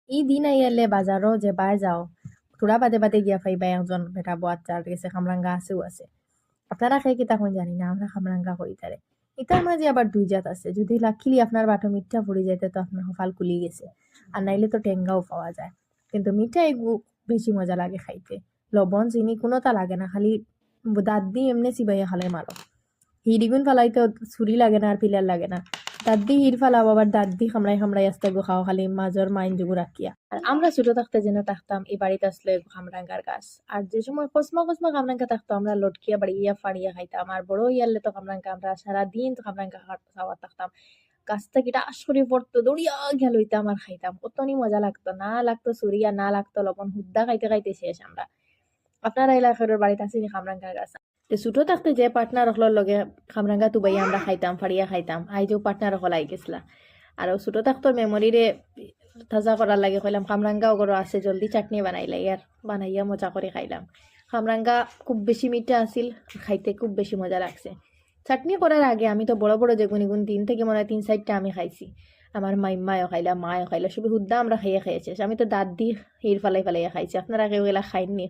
এই দিন আইয়ালে বাজারও যে বাই যাও থোড়া বাদে বাদে গিয়া পাইবা একজন বেটা বাচ্চার গেছে খামরাঙ্গা আছেও আছে। আপনারা খাই কি তখন জানি না, আমরা খামরাঙ্গা কই তারে। ইতার মাঝে আবার দুই জাত আছে, যদি লাকিলি আপনার বাটো মিঠা পড়ে যাইতে তো আপনার কপাল কুলি গেছে, আর নাইলে তো টেঙ্গাও পাওয়া যায়। কিন্তু মিঠা এগু বেশি মজা লাগে খাইতে। লবণ চিনি কোনোটা লাগে না, খালি দাঁত দিয়ে এমনি চিবাইয়া খালে মারো। হিডিগুন ফালাইতে ছুরি লাগে না আর পিলার লাগে না, দাঁত দিয়ে হির ফালাও আবার দাঁত দিয়ে খামড়াই খামড়াই আস্তে গো খাও, খালি মাজর মাইন যুগু রাখিয়া। আর আমরা ছোট থাকতে যেন থাকতাম এই বাড়িতে আসলে খামরাঙ্গার গাছ, আর যে সময় কসমা কসমা খামরাঙ্গা থাকতো আমরা লটকিয়া বাড়িয়া ফাড়িয়া খাইতাম। আর বড় ইয়ারলে তো খামরাঙ্গা আমরা সারাদিন তো খামরাঙ্গা খাওয়া থাকতাম। গাছটা কিটা আসরে পড়তো দৌড়িয়া গিয়া লইতাম আর খাইতাম, কতনি মজা লাগতো। না লাগতো সুরিয়া, না লাগতো লবণ, হুদ্দা খাইতে খাইতে শেষ আমরা। আপনারা এলাকার বাড়িতে আসেনি খামরাঙ্গার গাছ? তে ছোট থাকতে যে পার্টনার হলোর লগে খামরাঙ্গা তুবাই আমরা খাইতাম, ফাড়িয়া খাইতাম, আইজও পার্টনার হল আই গেছিলা। আর ছোট থাকতোর মেমোরিরে তাজা করার লাগে কইলাম খামরাঙ্গা ওগর আছে, জলদি চাটনি বানাইলাই আর বানাইয়া মজা করে খাইলাম। খামরাঙ্গা খুব বেশি মিঠা আছিল, খাইতে খুব বেশি মজা লাগছে। চাটনি করার আগে আমি তো বড় বড় যে গুনিগুন 3 থেকে মনে হয় 3-4টা আমি খাইছি। আমার মাইম্মায়ও খাইলা, মায়ও খাইলা, সবই হুদ্দা আমরা খাইয়া খেয়েছে। আমি তো দাঁত দিয়ে হির ফালাই ফালাইয়া খাইছি। আপনারা কেউ এলা খাইননি?